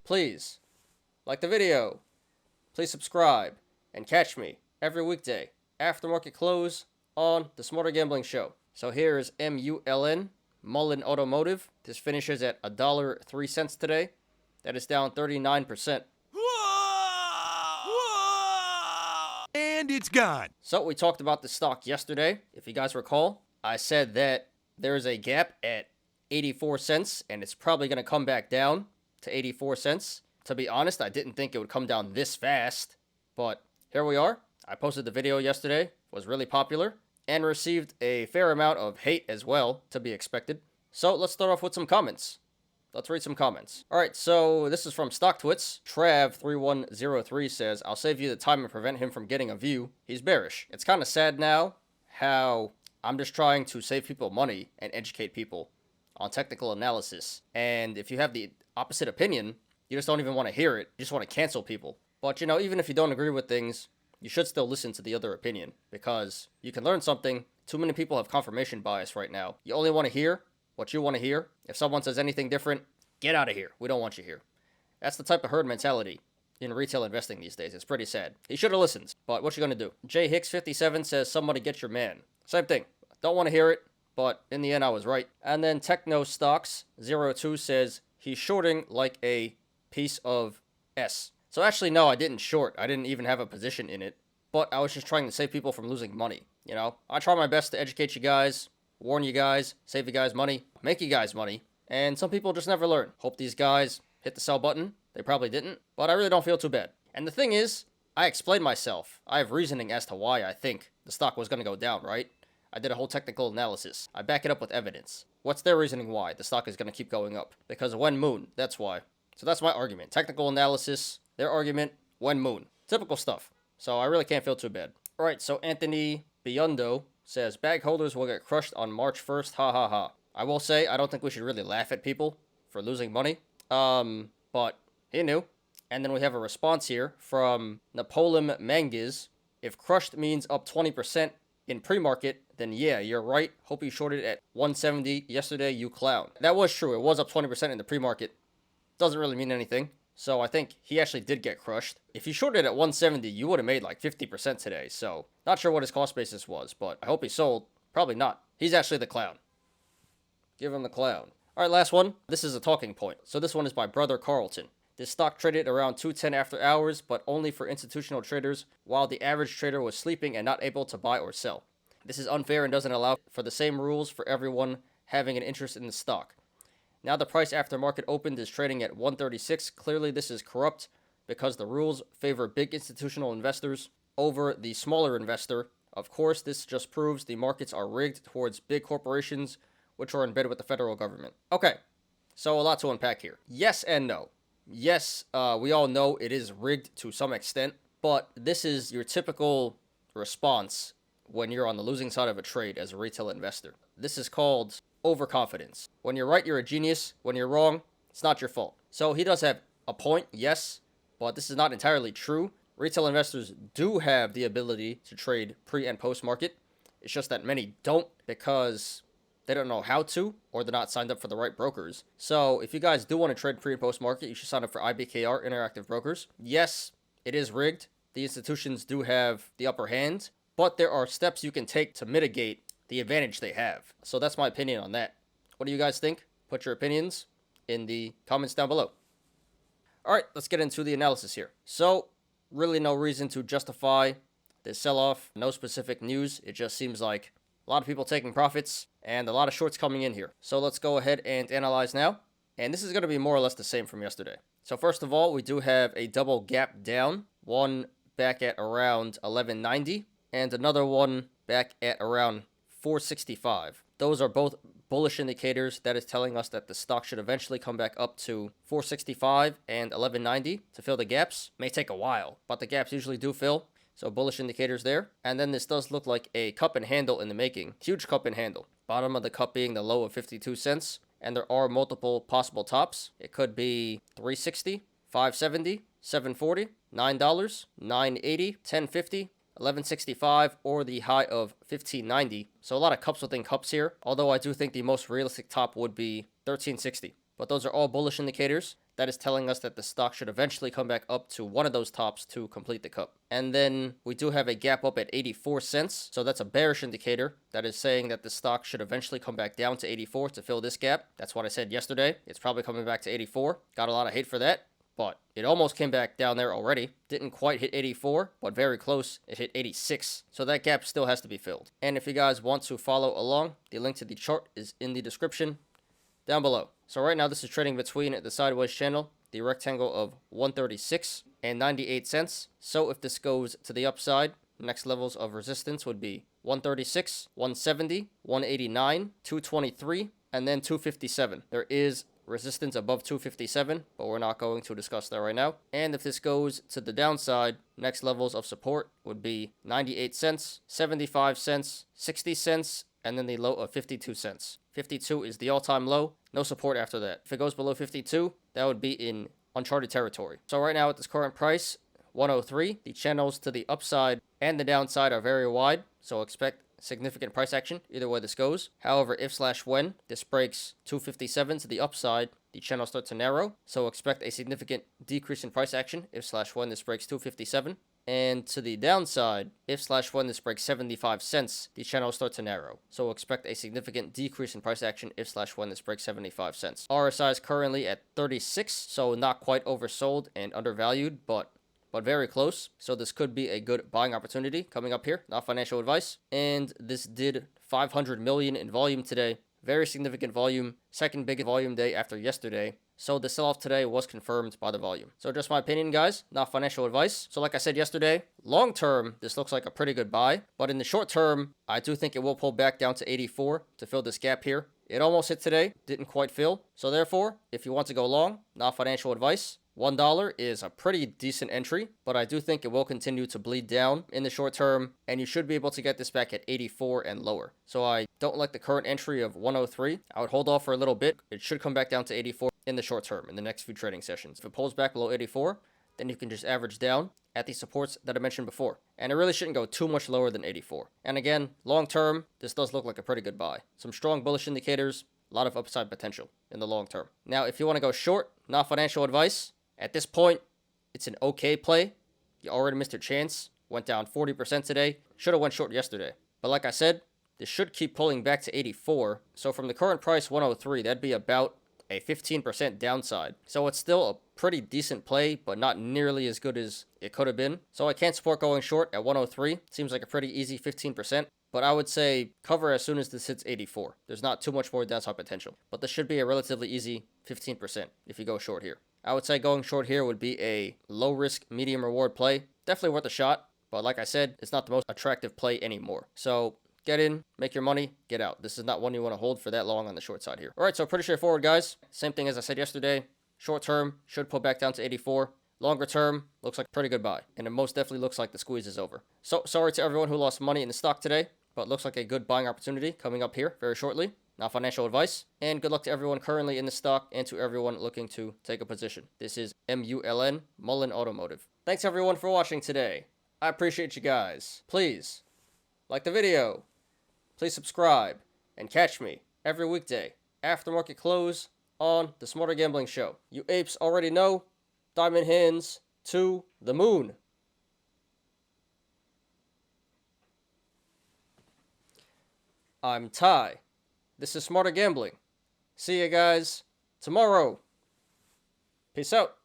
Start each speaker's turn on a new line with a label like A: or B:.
A: please like the video, please subscribe, and catch me every weekday after market close on the Smarter Gambling Show. So here is MULN, Mullen Automotive. This finishes at $1.03 today. That is down 39%.
B: And it's gone.
A: So we talked about the stock yesterday. If you guys recall, I said that there is a gap at 84 cents and it's probably going to come back down to 84 cents. To be honest, I didn't think it would come down this fast, but here we are. I posted the video yesterday, was really popular, and received a fair amount of hate as well, to be expected. So let's start off with some comments. Let's read some comments. Alright, so this is from StockTwits. Trav3103 says, I'll save you the time and prevent him from getting a view. He's bearish. It's kind of sad now how I'm just trying to save people money and educate people on technical analysis. And if you have the opposite opinion, you just don't even want to hear it. You just want to cancel people. But, even if you don't agree with things, you should still listen to the other opinion because you can learn something. Too many people have confirmation bias right now. You only want to hear what you want to hear. If someone says anything different, get out of here. We don't want you here. That's the type of herd mentality in retail investing these days. It's pretty sad. He should have listened, but what you gonna do? J Hicks57 says, somebody get your man. Same thing. Don't want to hear it, but in the end, I was right. And then Techno Stocks 02 says, he's shorting like a piece of S. So actually, no, I didn't short. I didn't even have a position in it, but I was just trying to save people from losing money. I try my best to educate you guys, warn you guys, save you guys money, make you guys money, and some people just never learn. Hope these guys hit the sell button. They probably didn't, but I really don't feel too bad. And the thing is, I explained myself. I have reasoning as to why I think the stock was going to go down, right? I did a whole technical analysis. I back it up with evidence. What's their reasoning why the stock is going to keep going up? Because when moon, that's why. So that's my argument. Technical analysis, their argument, when moon. Typical stuff. So I really can't feel too bad. Alright, so Anthony Biondo says, bag holders will get crushed on March 1st, ha ha ha. I will say, I don't think we should really laugh at people for losing money. But he knew. And then we have a response here from Napoleon Mangiz. If crushed means up 20% in pre-market, then yeah, you're right. Hope you shorted at 170 yesterday, you clown. That was true. It was up 20% in the pre-market. Doesn't really mean anything. So I think he actually did get crushed. If you shorted at 170, you would have made like 50% today. So not sure what his cost basis was, but I hope he sold. Probably not. He's actually the clown. Give him the clown. All right, last one. This is a talking point. So this one is by Brother Carlton. This stock traded around 210 after hours, but only for institutional traders, while the average trader was sleeping and not able to buy or sell. This is unfair and doesn't allow for the same rules for everyone having an interest in the stock. Now the price after market opened is trading at 136. Clearly this is corrupt because the rules favor big institutional investors over the smaller investor. Of course, this just proves the markets are rigged towards big corporations, which are in bed with the federal government. Okay, so a lot to unpack here. Yes and no. Yes, we all know it is rigged to some extent, but this is your typical response when you're on the losing side of a trade as a retail investor. This is called overconfidence. When you're right, you're a genius. When you're wrong, it's not your fault. So he does have a point, yes, but this is not entirely true. Retail investors do have the ability to trade pre and post market. It's just that many don't because they don't know how to, or they're not signed up for the right brokers. So if you guys do want to trade pre and post market, you should sign up for IBKR, Interactive Brokers. Yes, it is rigged. The institutions do have the upper hand, but there are steps you can take to mitigate the advantage they have. So that's my opinion on that. What do you guys think? Put your opinions in the comments down below. All right, let's get into the analysis here. So really no reason to justify this sell-off. No specific news. It just seems like a lot of people taking profits and a lot of shorts coming in here. So let's go ahead and analyze now. And this is going to be more or less the same from yesterday. So first of all, we do have a double gap down. One back at around 1190 and another one back at around 465. Those are both bullish indicators. That is telling us that the stock should eventually come back up to 465 and 1190 to fill the gaps. May take a while, but the gaps usually do fill. So bullish indicators there. And then this does look like a cup and handle in the making. Huge cup and handle. Bottom of the cup being the low of 52 cents. And there are multiple possible tops. It could be 360, 570, 740, $9, $9.80, $10.50, $11.65, or the high of $15.90. So a lot of cups within cups here. Although I do think the most realistic top would be $13.60. But those are all bullish indicators. that is telling us that the stock should eventually come back up to one of those tops to complete the cup. And then we do have a gap up at 84 cents. So that's a bearish indicator that is saying that the stock should eventually come back down to 84 to fill this gap. That's what I said yesterday. It's probably coming back to 84. Got a lot of hate for that, but it almost came back down there already. Didn't quite hit 84, but very close. It hit 86. So that gap still has to be filled. And if you guys want to follow along, the link to the chart is in the description down below. So right now this is trading between the sideways channel, the rectangle of 136 and 98 cents. So if this goes to the upside, next levels of resistance would be 136, 170, 189, 223, and then 257. There is resistance above 257, but we're not going to discuss that right now. And if this goes to the downside, next levels of support would be 98 cents, 75 cents, 60 cents, and then the low of 52 cents. 52 is the all-time low. No support after that. If it goes below 52, that would be in uncharted territory. So right now at this current price, 103, the channels to the upside and the downside are very wide, so expect significant price action either way this goes. However, if/when this breaks 257 to the upside, the channels start to narrow, so expect a significant decrease in price action if/when this breaks 257. And to the downside, if/when this breaks 75 cents, the channels start to narrow. So expect a significant decrease in price action if/when this breaks 75 cents. RSI is currently at 36, so not quite oversold and undervalued, but very close. So this could be a good buying opportunity coming up here. Not financial advice. And this did 500 million in volume today. Very significant volume. Second biggest volume day after yesterday. So the sell-off today was confirmed by the volume. So just my opinion, guys, not financial advice. So like I said yesterday, long term, this looks like a pretty good buy. But in the short term, I do think it will pull back down to 84 to fill this gap here. It almost hit today, didn't quite fill. So therefore, if you want to go long, not financial advice, $1 is a pretty decent entry, but I do think it will continue to bleed down in the short term, and you should be able to get this back at 84 and lower. So I don't like the current entry of 103. I would hold off for a little bit. It should come back down to 84 in the short term, in the next few trading sessions. If it pulls back below 84, then you can just average down at the supports that I mentioned before. And it really shouldn't go too much lower than 84. And again, long term, this does look like a pretty good buy. Some strong bullish indicators, a lot of upside potential in the long term. Now, if you want to go short, not financial advice, at this point, it's an okay play. You already missed your chance. Went down 40% today. Should have went short yesterday. But like I said, this should keep pulling back to 84. So from the current price, 103, that'd be about a 15% downside. So it's still a pretty decent play, but not nearly as good as it could have been. So I can't support going short at 103. Seems like a pretty easy 15%. But I would say cover as soon as this hits 84. There's not too much more downside potential. But this should be a relatively easy 15% if you go short here. I would say going short here would be a low risk, medium reward play. Definitely worth a shot. But like I said, it's not the most attractive play anymore. So get in, make your money, get out. This is not one you want to hold for that long on the short side here. All right, so pretty straightforward, guys. Same thing as I said yesterday. Short term should pull back down to 84. Longer term looks like a pretty good buy. And it most definitely looks like the squeeze is over. So sorry to everyone who lost money in the stock today, but looks like a good buying opportunity coming up here very shortly. Not financial advice. And good luck to everyone currently in the stock and to everyone looking to take a position. This is MULN, Mullen Automotive. Thanks everyone for watching today. I appreciate you guys. Please like the video. Please subscribe and catch me every weekday after market close on the Smarter Gambling Show. You apes already know, diamond hands to the moon. I'm Ty. This is Smarter Gambling. See you guys tomorrow. Peace out.